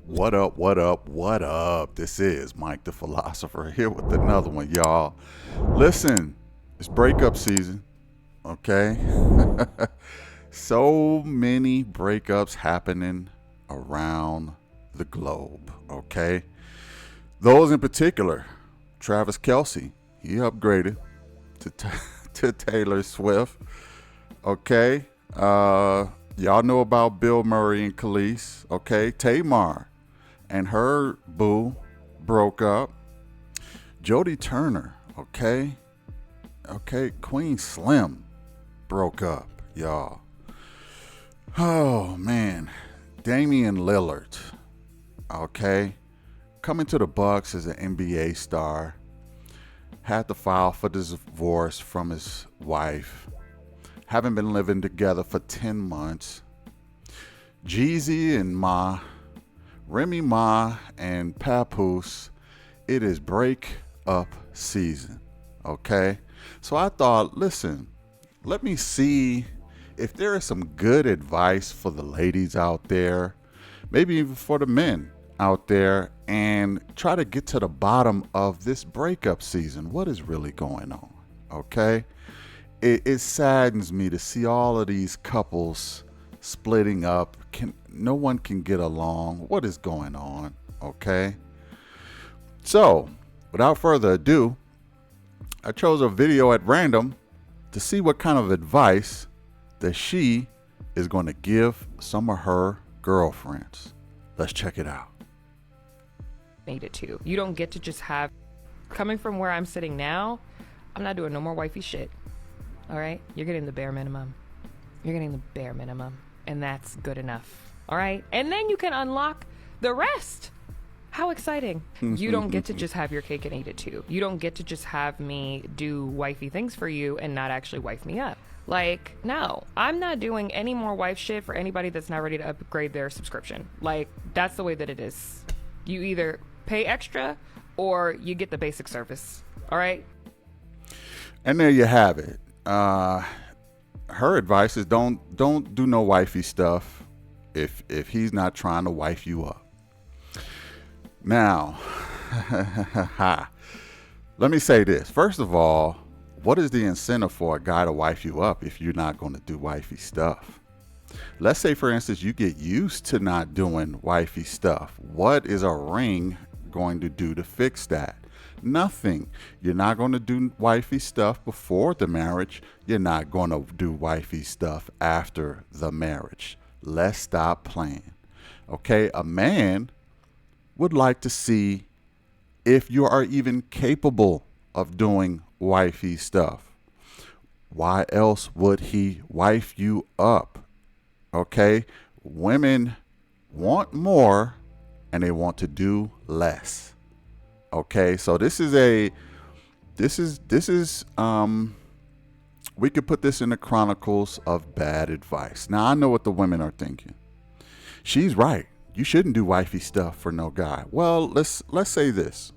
What up, what up, what up? This is Mike the Philosopher here with another one, y'all. Listen, it's breakup season, okay? So many breakups happening around the globe, okay? Those in particular, Travis Kelce, he upgraded to Taylor Swift, okay? Y'all know about Bill Murray and Khalees, okay? Tamar and her boo broke up. Jodie Turner, okay? Okay, Queen Slim broke up, y'all. Oh, man. Damianlillard, okay? Coming to the Bucks as an NBA star. Had to file for divorce from his wife. Haven't been living together for 10 months. Jeezy and remyma and Papoose, it is break up season, okay? So I thought, listen, let me see if there is some good advice for the ladies out there, maybe even for the men out there, and try to get to the bottom of this breakup season. What is really going on, okay? It saddens me to see all of these couples splitting up. No one can get along. What is going on? Okay. So, without further ado, I chose a video at random to see what kind of advice that she is going to give some of her girlfriends. Let's check it out. Needed to. You don't get to just have, coming from where I'm sitting now, I'm not doing no more wifey shit. All right? You're getting the bare minimum. You're getting the bare minimum. And that's good enough. All right? And then you can unlock the rest. How exciting. You don't get to just have your cake and eat it too. You don't get to just have me do wifey things for you and not actually wife me up. Like, no, I'm not doing any more wife shit for anybody that's not ready to upgrade their subscription. Like, that's the way that it is. You either pay extra or you get the basic service. All right? And there you have it. Her advice is don't do no wifey stuff if he's not trying to wife you up. Now, let me say this. First of all, what is the incentive for a guy to wife you up if you're not going to do wifey stuff? Let's say, for instance, you get used to not doing wifey stuff. What is a ring going to do to fix that? Nothing. You're not going to do wifey stuff before the marriage. You're not going to do wifey stuff after the marriage. Let's stop playing. Okay? A man would like to see if you are even capable of doing wifey stuff. Why else would he wife you up? Okay? Women want more and they want to do less. Okay, so this is we could put this in the chronicles of bad advice. Now I know what the women are thinking. She's right. You shouldn't do wifey stuff for no guy. Well, let's say this.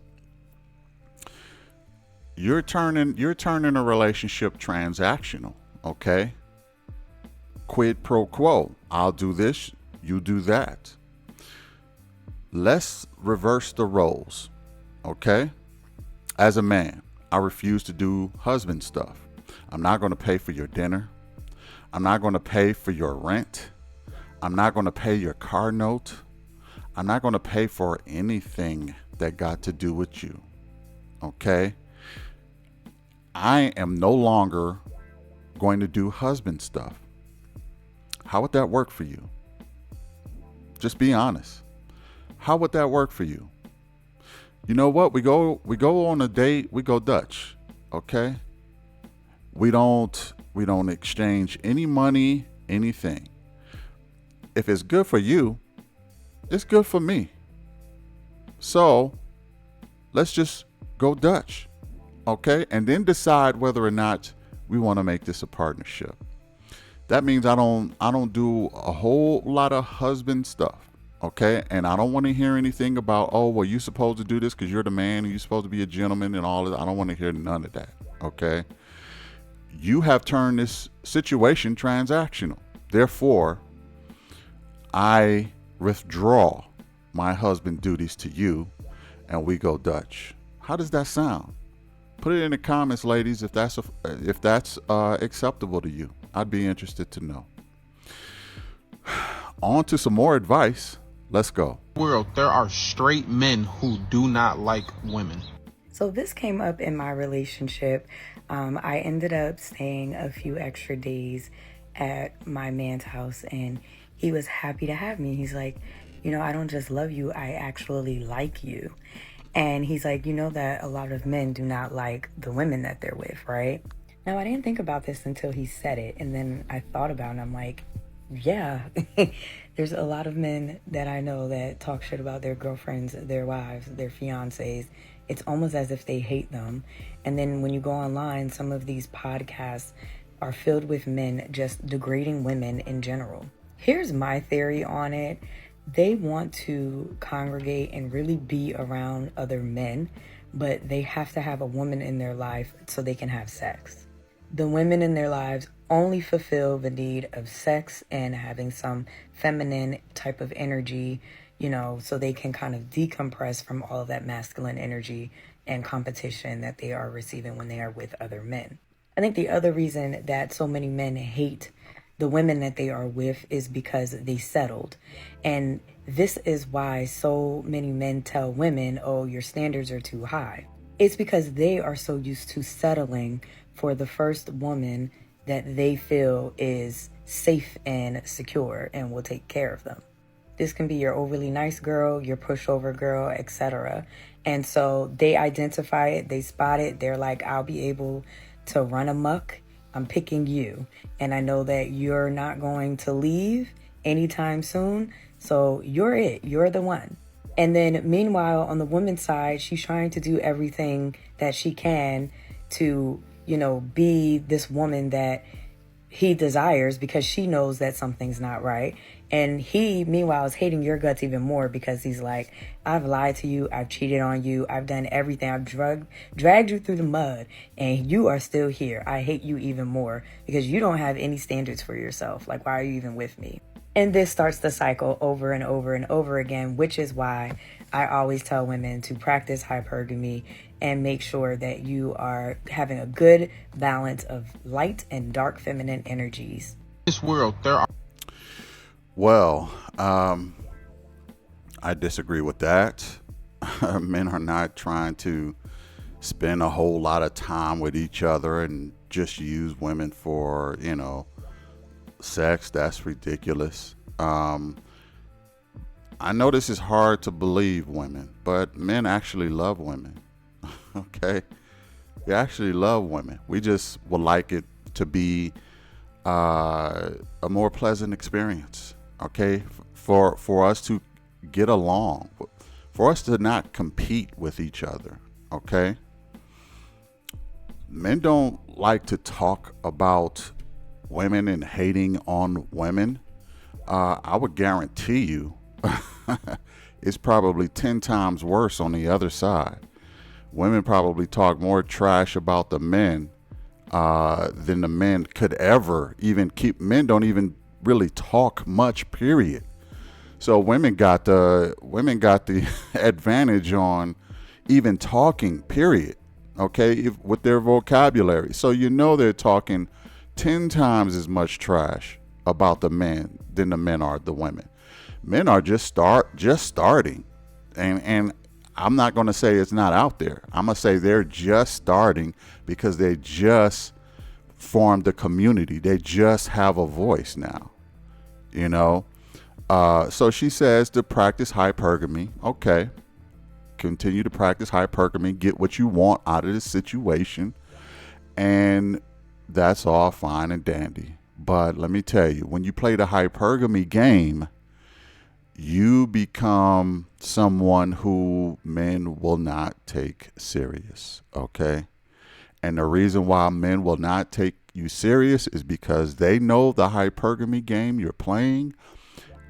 You're turning a relationship transactional, okay? Quid pro quo. I'll do this, you do that. Let's reverse the roles. Okay? As a man, I refuse to do husband stuff. I'm not going to pay for your dinner. I'm not going to pay for your rent. I'm not going to pay your car note. I'm not going to pay for anything that got to do with you. Okay? I am no longer going to do husband stuff. How would that work for you? Just be honest. How would that work for you? You know what? We go on a date, we go Dutch. Okay? We don't exchange any money, anything. If it's good for you, it's good for me. So, let's just go Dutch. Okay? And then decide whether or not we want to make this a partnership. That means I don't do a whole lot of husband stuff. Okay, and I don't want to hear anything about, oh, well, you're supposed to do this because you're the man and you're supposed to be a gentleman and all of that. I don't want to hear none of that. Okay, you have turned this situation transactional. Therefore, I withdraw my husband duties to you, and we go Dutch. How does that sound? Put it in the comments, ladies, if that's acceptable to you. I'd be interested to know. On to some more advice. Let's go. World, there are straight men who do not like women. So this came up in my relationship. I ended up staying a few extra days at my man's house, and he was happy to have me. He's like, I don't just love you, I actually like you. And he's like, that a lot of men do not like the women that they're with, right? Now, I didn't think about this until he said it, and then I thought about it, and I'm like, yeah, there's a lot of men that I know that talk shit about their girlfriends, their wives, their fiancés. It's almost as if they hate them. And then when you go online, some of these podcasts are filled with men just degrading women in general. Here's my theory on it. They want to congregate and really be around other men, but they have to have a woman in their life so they can have sex. The women in their lives only fulfill the need of sex and having some feminine type of energy, so they can kind of decompress from all of that masculine energy and competition that they are receiving when they are with other men. I think the other reason that so many men hate the women that they are with is because they settled. And this is why so many men tell women, oh, your standards are too high. It's because they are so used to settling for the first woman that they feel is safe and secure and will take care of them. This can be your overly nice girl, your pushover girl, etc. And so they identify it, they spot it, they're like, I'll be able to run amok. I'm picking you. And I know that you're not going to leave anytime soon. So you're it. You're the one. And then meanwhile, on the woman's side, she's trying to do everything that she can to, be this woman that he desires because she knows that something's not right. And he, meanwhile, is hating your guts even more because he's like, I've lied to you. I've cheated on you. I've done everything. I've dragged you through the mud and you are still here. I hate you even more because you don't have any standards for yourself. Like, why are you even with me? And this starts the cycle over and over and over again, which is why I always tell women to practice hypergamy and make sure that you are having a good balance of light and dark feminine energies. This world, there are... Well, I disagree with that. Men are not trying to spend a whole lot of time with each other and just use women for, sex. That's ridiculous. I know this is hard to believe, women, but men actually love women. Okay? We actually love women. We just would like it to be a more pleasant experience. Okay? For us to get along, for us to not compete with each other. Okay? Men don't like to talk about women and hating on women. I would guarantee you it's probably 10 times worse on the other side. Women probably talk more trash about the men than the men could ever even keep. Men don't even really talk much, period. So women got the advantage on even talking, period. Okay, with their vocabulary. So they're talking 10 times as much trash about the men than the men are the women. Men are just starting, and I'm not going to say it's not out there. I'm going to say they're just starting because they just formed a community. They just have a voice now, So she says to practice hypergamy. Okay, continue to practice hypergamy. Get what you want out of the situation, and that's all fine and dandy. But let me tell you, when you play the hypergamy game, you become someone who men will not take serious, okay? And the reason why men will not take you serious is because they know the hypergamy game you're playing.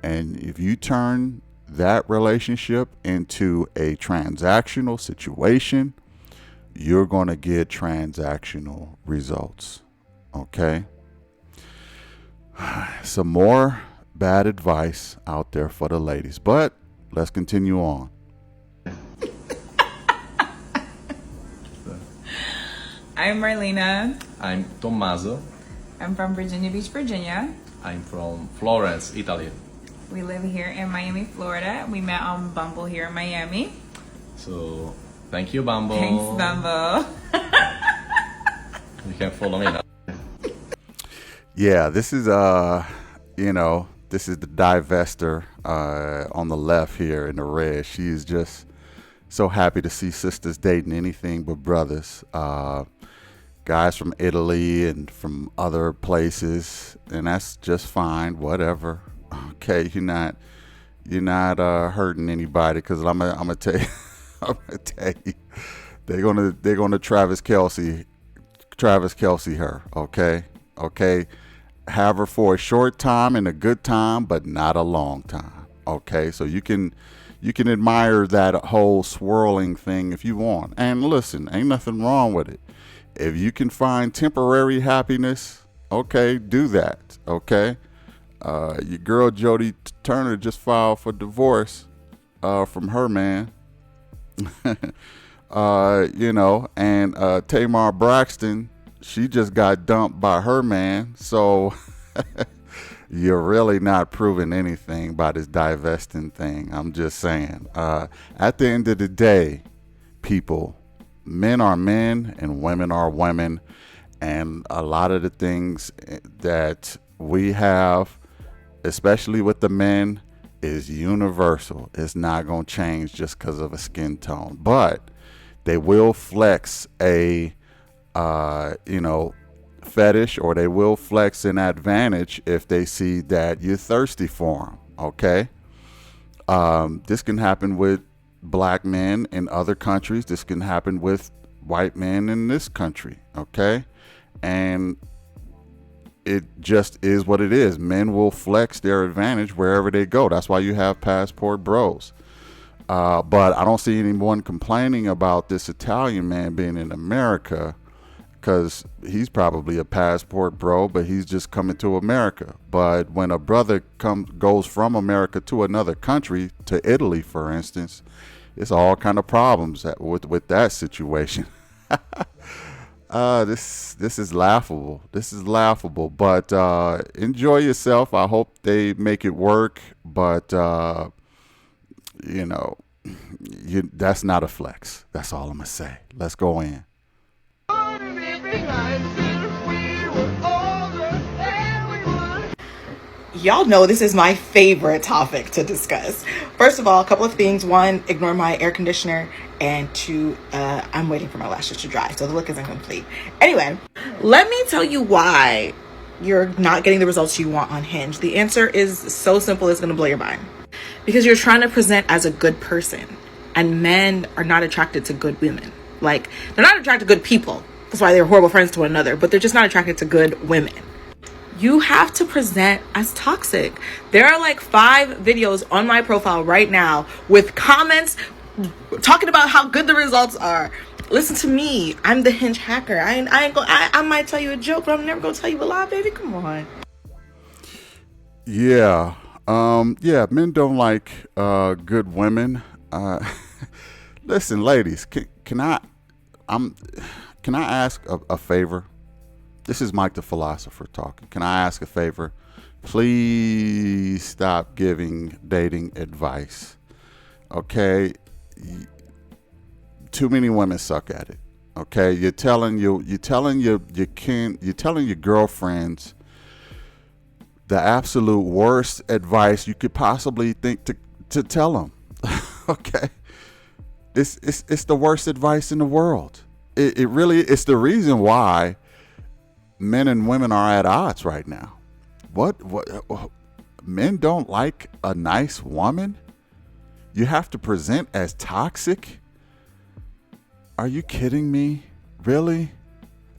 And if you turn that relationship into a transactional situation, you're going to get transactional results, okay? Some more bad advice out there for the ladies, but Let's continue on. I'm Marlena. I'm Tommaso. I'm from Virginia Beach, Virginia. I'm from Florence, Italy. We live here in Miami, Florida. We met on Bumble here in Miami. So, thank you, Bumble. Thanks, Bumble. You can follow me now. Yeah, this is this is the divester on the left here in the red. She is just so happy to see sisters dating anything but brothers. Guys from Italy and from other places, and that's just fine. Whatever. Okay, you're not hurting anybody, because I'm gonna tell you, I'm gonna tell you, they're gonna traviskelce her. Okay. Have her for a short time and a good time, but not a long time. Okay, so you can admire that whole swirling thing if you want. And listen, ain't nothing wrong with it. If you can find temporary happiness, okay, do that. Okay, your girl Jody Turner just filed for divorce from her man. And Tamar Braxton, she just got dumped by her man. So you're really not proving anything by this divesting thing. I'm just saying. At the end of the day, people, men are men and women are women. And a lot of the things that we have, especially with the men, is universal. It's not going to change just because of a skin tone. But they will flex a fetish, or they will flex an advantage if they see that you're thirsty for them. Okay, this can happen with black men in other countries. This can happen with white men in this country. Okay, and it just is what it is. Men will flex their advantage wherever they go. That's why you have passport bros. But I don't see anyone complaining about this Italian man being in America, because he's probably a passport bro, but he's just coming to America. But when a brother goes from America to another country, to Italy, for instance, it's all kind of problems with that situation. This is laughable. This is laughable. But enjoy yourself. I hope they make it work. But that's not a flex. That's all I'm gonna say. Let's go in. Y'all know this is my favorite topic to discuss. First of all, a couple of things. One, ignore my air conditioner. And two, I'm waiting for my lashes to dry, so the look isn't complete. Anyway, let me tell you why you're not getting the results you want on Hinge. The answer is so simple, it's gonna blow your mind. Because you're trying to present as a good person, and men are not attracted to good women. Like, they're not attracted to good people. That's why they're horrible friends to one another, but they're just not attracted to good women. You have to present as toxic. There are like 5 videos on my profile right now with comments talking about how good the results are. Listen to me. I'm the Hinge hacker. I might tell you a joke, but I'm never gonna tell you a lie, baby. Come on. Yeah. Men don't like good women. Listen, ladies, can I ask a favor? This is Mike the Philosopher talking. Can I ask a favor? Please stop giving dating advice. Okay? Too many women suck at it. Okay? You're telling your girlfriends the absolute worst advice you could possibly think to tell them. Okay? It's the worst advice in the world. It really, it's the reason why men and women are at odds right now. What men don't like a nice woman? You have to present as toxic? Are you kidding me? Really?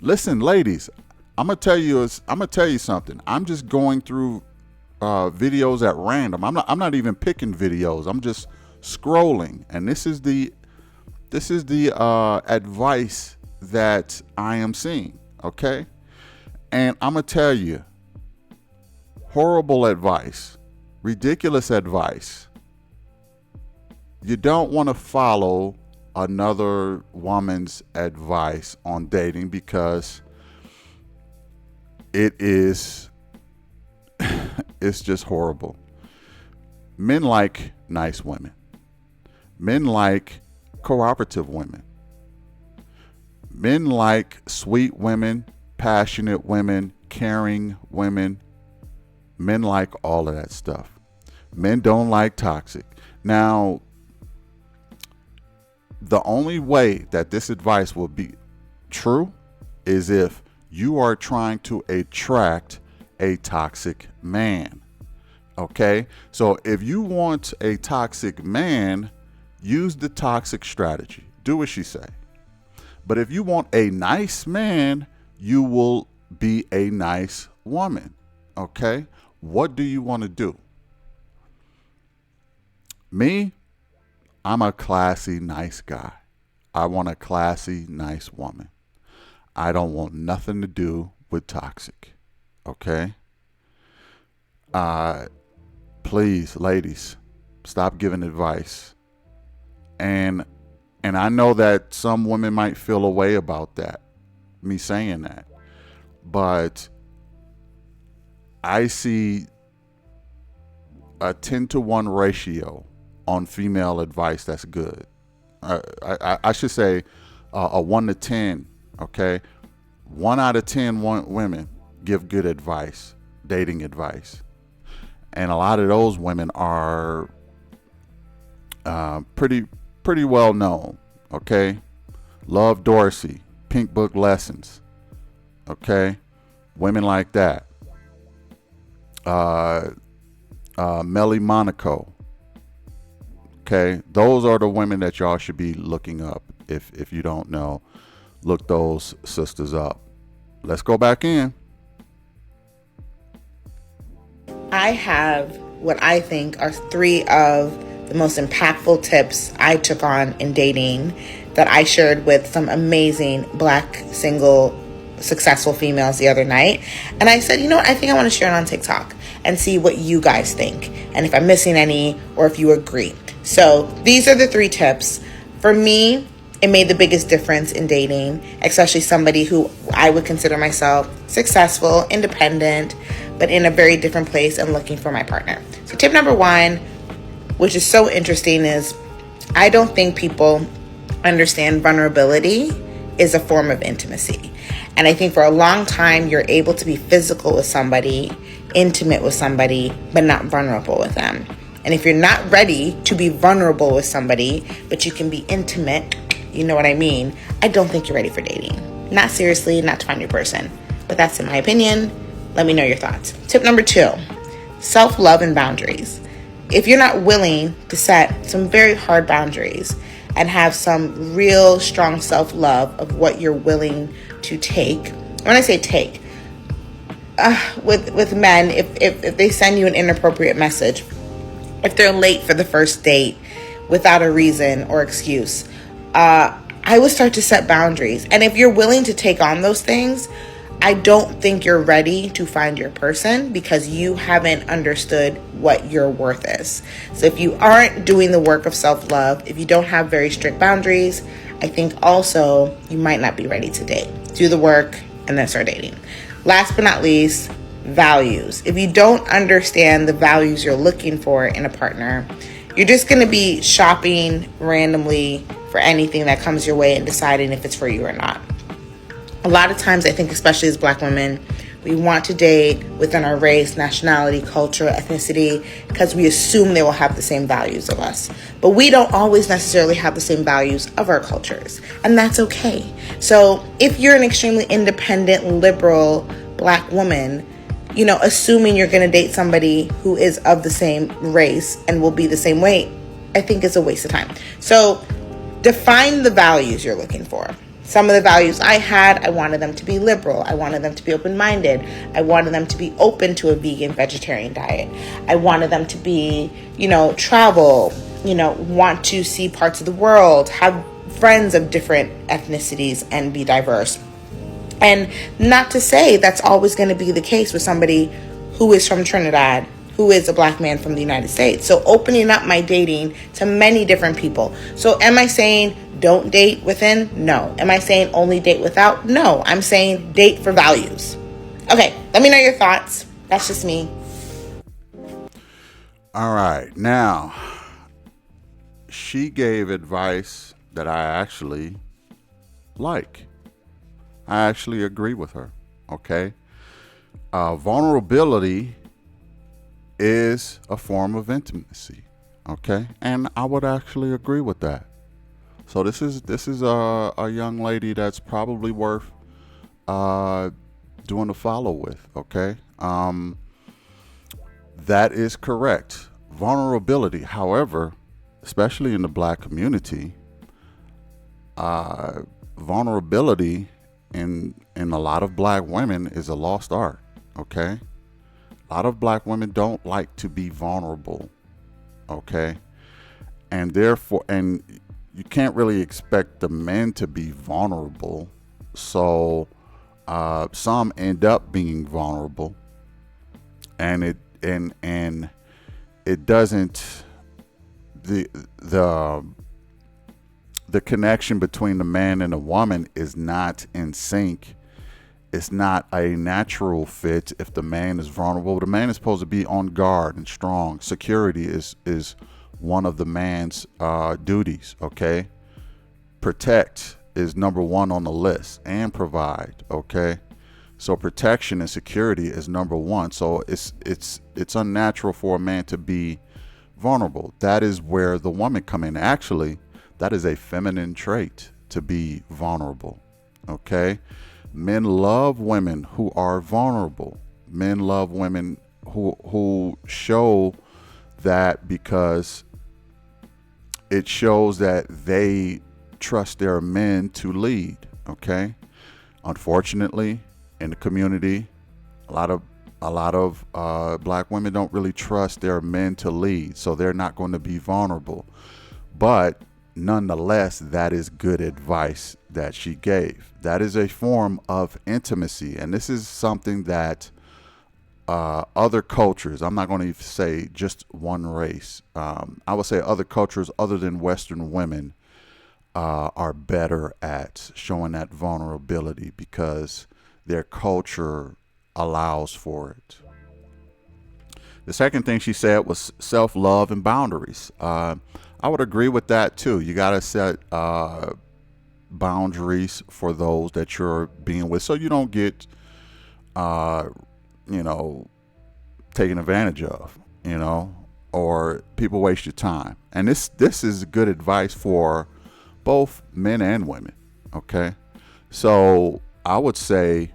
Listen, ladies, I'm gonna tell you something. I'm just going through videos at random. I'm not even picking videos. I'm just scrolling, and this is the advice that I am seeing. Okay, and I'm gonna tell you, horrible advice, ridiculous advice. you don't want to follow another woman's advice on dating, because it is it's just horrible. Men like nice women. Men like cooperative women. Men like sweet women, passionate women, caring women. Men like all of that stuff. Men don't like toxic. Now, the only way that this advice will be true is if you are trying to attract a toxic man. Okay? So if you want a toxic man, use the toxic strategy. Do what she say. But if you want a nice man, you will be a nice woman. Okay? What do you want to do? Me, I'm a classy, nice guy. I want a classy, nice woman. I don't want nothing to do with toxic. Okay? Please, ladies, stop giving advice. And I know that some women might feel a way about that, me saying that. But I see a 10-to-1 ratio on female advice that's good. I should say a 1 to 10, okay? 1 out of 10 women give good advice, dating advice. And a lot of those women are pretty well known, okay? Love Dorsey, Pink Book Lessons, okay? Women like that. Melly Monaco, okay? Those are the women that y'all should be looking up. If you don't know, look those sisters up. Let's go back in. I have what I think are 3 of the most impactful tips I took on in dating that I shared with some amazing Black, single, successful females the other night. And I said, you know what? I think I want to share it on TikTok and see what you guys think, and if I'm missing any or if you agree. So these are the 3 tips. For me, it made the biggest difference in dating, especially somebody who I would consider myself successful, independent, but in a very different place and looking for my partner. So tip number 1, which is so interesting, is I don't think people understand vulnerability is a form of intimacy. And I think for a long time, you're able to be physical with somebody, intimate with somebody, but not vulnerable with them. And if you're not ready to be vulnerable with somebody, but you can be intimate, you know what I mean? I don't think you're ready for dating. Not seriously, not to find your person. But that's in my opinion. Let me know your thoughts. Tip number 2, self-love and boundaries. If you're not willing to set some very hard boundaries and have some real strong self-love of what you're willing to take. When I say take, with men, if they send you an inappropriate message, if they're late for the first date without a reason or excuse, I would start to set boundaries. And if you're willing to take on those things, I don't think you're ready to find your person because you haven't understood what your worth is. So if you aren't doing the work of self-love, if you don't have very strict boundaries, I think also you might not be ready to date. Do the work and then start dating. Last but not least, values. If you don't understand the values you're looking for in a partner, you're just going to be shopping randomly for anything that comes your way and deciding if it's for you or not. A lot of times, I think, especially as Black women, we want to date within our race, nationality, culture, ethnicity, because we assume they will have the same values of us. But we don't always necessarily have the same values of our cultures, and that's okay. So if you're an extremely independent, liberal Black woman, you know, assuming you're going to date somebody who is of the same race and will be the same way, I think is a waste of time. So define the values you're looking for. Some of the values I had, I wanted them to be liberal. I wanted them to be open-minded. I wanted them to be open to a vegan, vegetarian diet. I wanted them to be, travel, want to see parts of the world, have friends of different ethnicities and be diverse. And not to say that's always going to be the case with somebody who is from Trinidad, who who is a black man from the United States. So opening up my dating to many different people. So am I saying don't date within? No. Am I saying only date without? No. I'm saying date for values. Okay, let me know your thoughts. That's just me. All right. Now, she gave advice that I actually like. I actually agree with her. Okay. Vulnerability is a form of intimacy. Okay. And I would actually agree with that. So this is a young lady that's probably worth doing a follow with. Okay. That is correct. Vulnerability, however, especially in the black community, vulnerability in a lot of black women is a lost art. Okay. A lot of black women don't like to be vulnerable. Okay. And therefore, and you can't really expect the men to be vulnerable. So some end up being vulnerable, and it doesn't, the connection between the man and the woman is not in sync. It's not a natural fit. If the man is vulnerable, the man is supposed to be on guard and strong. Security is one of the man's duties. Okay, protect is number one on the list, and provide. Okay, so protection and security is number one. So it's unnatural for a man to be vulnerable. That is where the woman come in. Actually, that is a feminine trait, to be vulnerable. Okay, men love women who are vulnerable. Men love women who show that, because it shows that they trust their men to lead. Okay, unfortunately, in the community, a lot of black women don't really trust their men to lead, so they're not going to be vulnerable. But nonetheless, that is good advice that she gave. That is a form of intimacy, and this is something that other cultures, I'm not going to say just one race, I would say other cultures other than Western women are better at showing that vulnerability, because their culture allows for it. The second thing she said was self-love and boundaries. I would agree with that too. You got to set boundaries for those that you're being with, so you don't get taken advantage of, or people waste your time. And this is good advice for both men and women. Okay, so I would say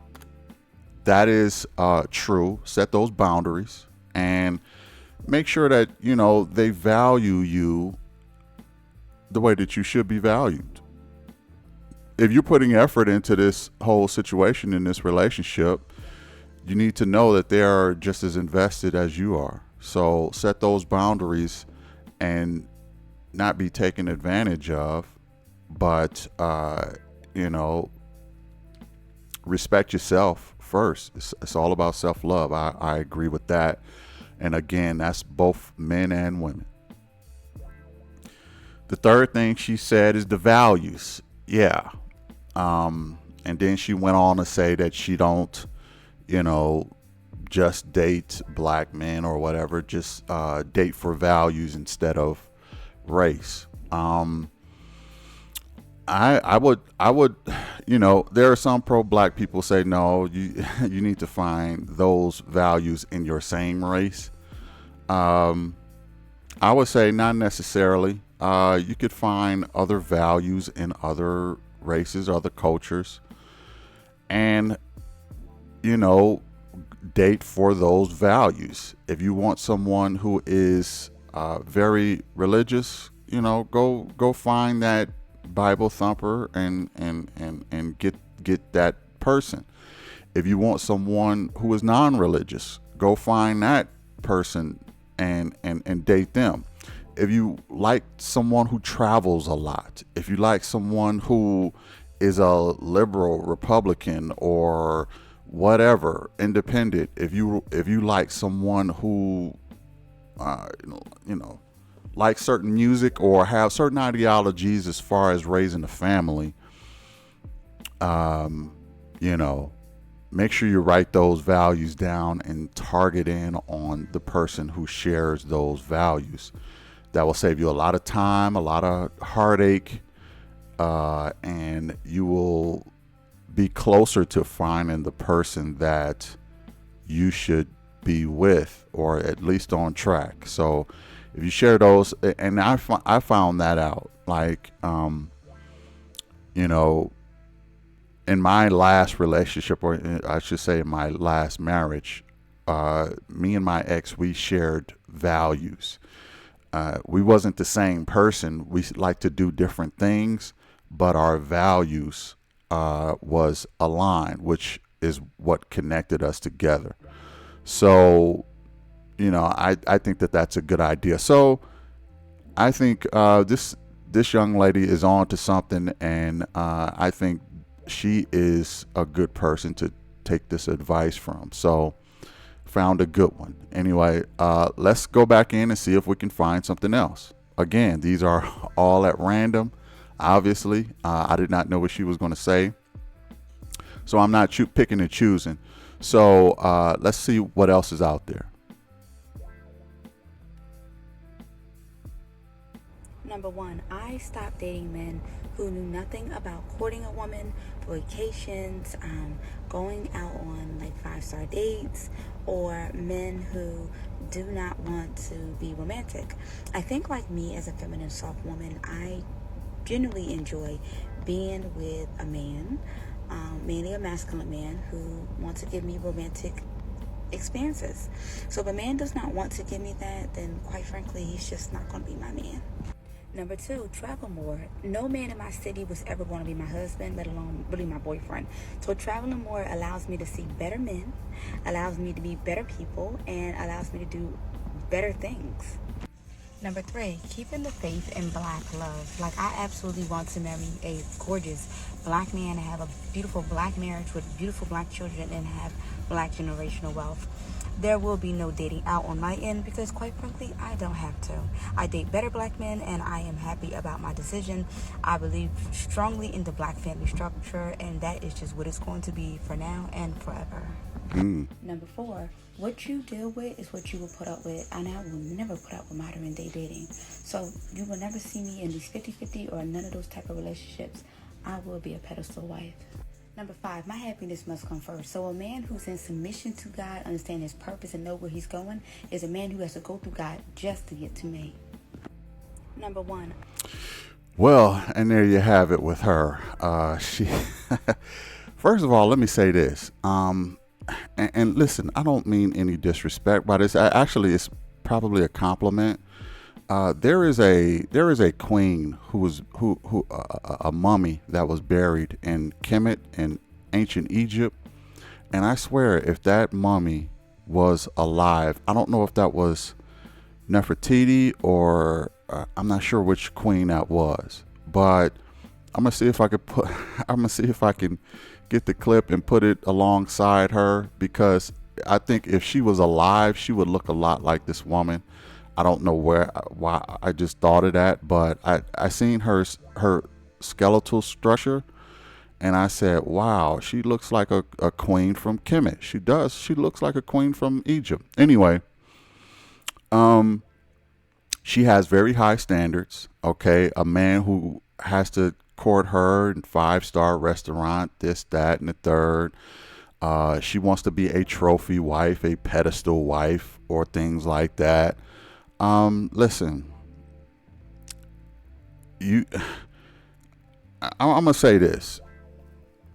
that is true. Set those boundaries and make sure that they value you the way that you should be valued. If you're putting effort into this whole situation, in this relationship, you need to know that they are just as invested as you are. So set those boundaries and not be taken advantage of, but respect yourself first. It's all about self-love. I agree with that. And again, that's both men and women. The third thing she said is the values. Yeah. And then she went on to say that she don't, just date black men or whatever, just date for values instead of race. I would, there are some pro-black people say, no, you need to find those values in your same race. I would say not necessarily. You could find other values in other races, other cultures, and, date for those values. If you want someone who is very religious, go find that Bible thumper and get that person. If you want someone who is non-religious, go find that person and date them. If you like someone who travels a lot, if you like someone who is a liberal, Republican, or whatever, independent, if you like someone who you know, like certain music or have certain ideologies as far as raising a family, you know, make sure you write those values down and target in on the person who shares those values. That will save you a lot of time, a lot of heartache, and you will be closer to finding the person that you should be with, or at least on track. So if you share those, and I found that out, like, you know, in my last relationship, or I should say in my last marriage, me and my ex, we shared values. We wasn't the same person. We like to do different things, but our values was aligned, which is what connected us together. So, you know, I think that that's a good idea. So I think this young lady is on to something, and I think she is a good person to take this advice from. So found a good one. Anyway, let's go back in and see if we can find something else. Again, these are all at random. Obviously, I did not know what she was going to say, so I'm not picking and choosing. So let's see what else is out there. Number 1, I stopped dating men who knew nothing about courting a woman, vacations, going out on like 5-star dates, or men who do not want to be romantic. I think, like me, as a feminine soft woman, I genuinely enjoy being with a man, mainly a masculine man, who wants to give me romantic experiences. So if a man does not want to give me that, then quite frankly, he's just not going to be my man. Number 2, travel more. No man in my city was ever going to be my husband, let alone really my boyfriend. So traveling more allows me to see better men, allows me to meet better people, and allows me to do better things. Number 3, keeping the faith in black love. Like, I absolutely want to marry a gorgeous black man and have a beautiful black marriage with beautiful black children and have black generational wealth. There will be no dating out on my end because, quite frankly, I don't have to. I date better black men, and I am happy about my decision. I believe strongly in the black family structure, and that is just what it's going to be for now and forever. Number 4, what you deal with is what you will put up with, and I will never put up with modern day dating. So you will never see me in these 50-50 or none of those type of relationships. I will be a pedestal wife. Number 5, my happiness must come first. So a man who's in submission to God, understand his purpose and know where he's going, is a man who has to go through God just to get to me. Number 1. Well, and there you have it with her. She, first of all, let me say this. And listen, I don't mean any disrespect by this. Actually, it's probably a compliment. There is a queen a mummy that was buried in Kemet in ancient Egypt, and I swear if that mummy was alive, I don't know if that was Nefertiti or I'm not sure which queen that was, but I'm gonna see if I can get the clip and put it alongside her, because I think if she was alive, she would look a lot like this woman. I don't know why I just thought of that, but I seen her skeletal structure, and I said, wow, she looks like a queen from Kemet. She does. She looks like a queen from Egypt. Anyway, she has very high standards. Okay, a man who has to court her in 5-star restaurant, this, that, and the third. She wants to be a trophy wife, a pedestal wife, or things like that. Listen, I'm gonna say this.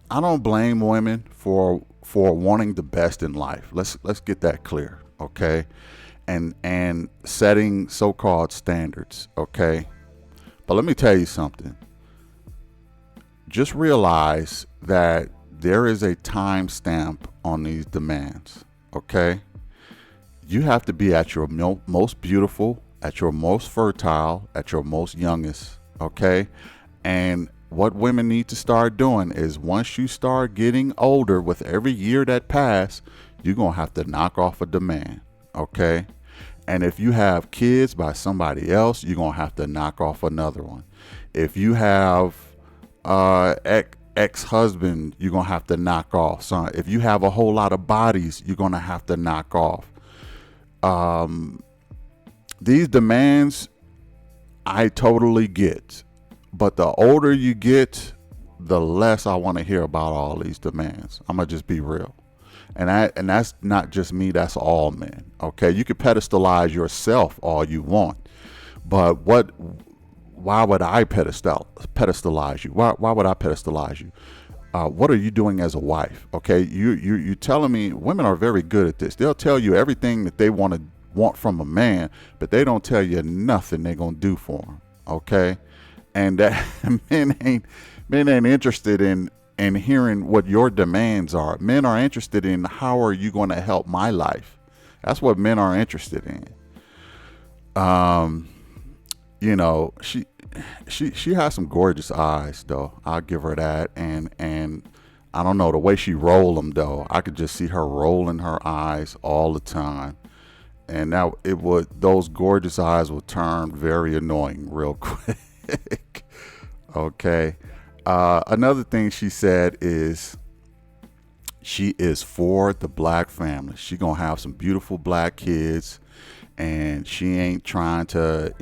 I don't blame women for wanting the best in life. Let's get that clear, okay? And setting so-called standards, okay? But let me tell you something. Just realize that there is a time stamp on these demands, okay? You have to be at your most beautiful, at your most fertile, at your most youngest, okay? And what women need to start doing is, once you start getting older, with every year that pass, you're going to have to knock off a demand, okay? And if you have kids by somebody else, you're going to have to knock off another one. If you have ex-husband, you're going to have to knock off. So if you have a whole lot of bodies, you're going to have to knock off. These demands, I totally get. But the older you get, the less I want to hear about all these demands. I'm going to just be real. And that's not just me, that's all men. Okay, you can pedestalize yourself all you want, but why would I pedestalize you? Why would I pedestalize you? What are you doing as a wife? Okay, you telling me women are very good at this. They'll tell you everything that they want from a man, but they don't tell you nothing they're gonna do for him. Okay, and that men ain't interested in hearing what your demands are. Men are interested in how are you going to help my life. That's what men are interested in. You know, she has some gorgeous eyes, though. I'll give her that. And I don't know, the way she rolled them, though, I could just see her rolling her eyes all the time. And now those gorgeous eyes would turn very annoying real quick. Okay. Another thing she said is she is for the black family. She gonna have some beautiful black kids, and she ain't trying to,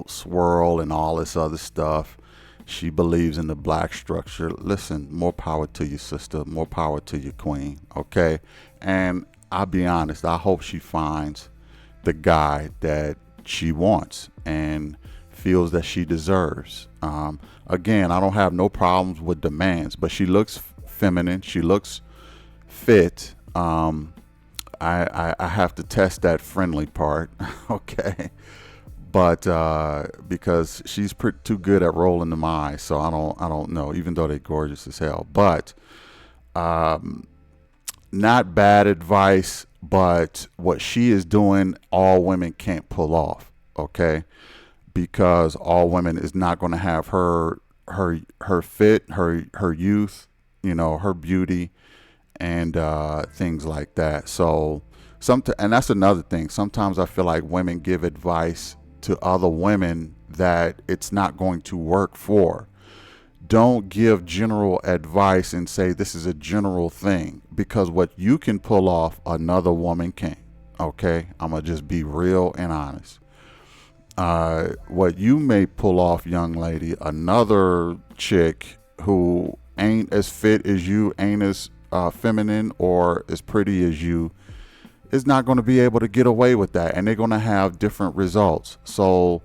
swirl and all this other stuff. She believes in the black structure. Listen, more power to you, sister. More power to you, queen. Okay? And I'll be honest, I hope she finds the guy that she wants and feels that she deserves. Again, I don't have no problems with demands, but she looks feminine. She looks fit. I have to test that friendly part, okay? But because she's too good at rolling them eyes, so I don't know. Even though they're gorgeous as hell, but not bad advice. But what she is doing, all women can't pull off, okay? Because all women is not going to have her fit, her youth, her beauty, and things like that. So and that's another thing. Sometimes I feel like women give advice to other women that it's not going to work for. Don't give general advice and say this is a general thing, because what you can pull off, another woman can't. Okay, I'm gonna just be real and honest. What you may pull off, young lady, another chick who ain't as fit as you, ain't as feminine or as pretty as you, is not going to be able to get away with that, and they're going to have different results. So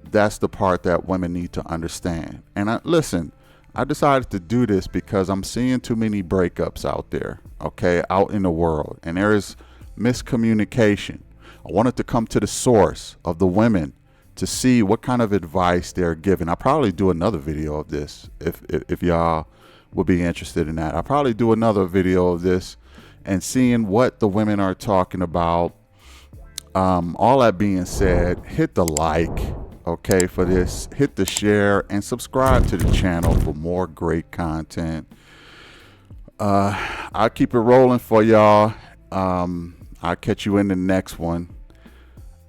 that's the part that women need to understand. And listen, I decided to do this because I'm seeing too many breakups out there, okay, out in the world, and there is miscommunication. I wanted to come to the source of the women to see what kind of advice they're giving. I'll probably do another video of this if y'all would be interested in that. I'll probably do another video of this and seeing what the women are talking about. All that being said, hit the like, okay, for this. Hit the share and subscribe to the channel for more great content. I'll keep it rolling for y'all. I'll catch you in the next one.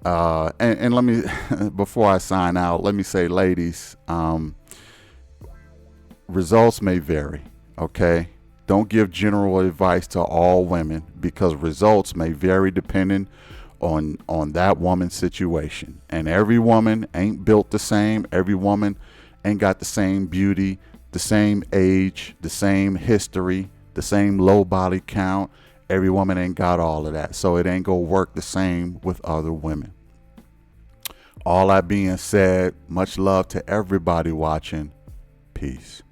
And let me, before I sign out, let me say, ladies, results may vary, okay? Don't give general advice to all women, because results may vary depending on that woman's situation. And every woman ain't built the same. Every woman ain't got the same beauty, the same age, the same history, the same low body count. Every woman ain't got all of that, so it ain't gonna work the same with other women. All that being said, much love to everybody watching. Peace.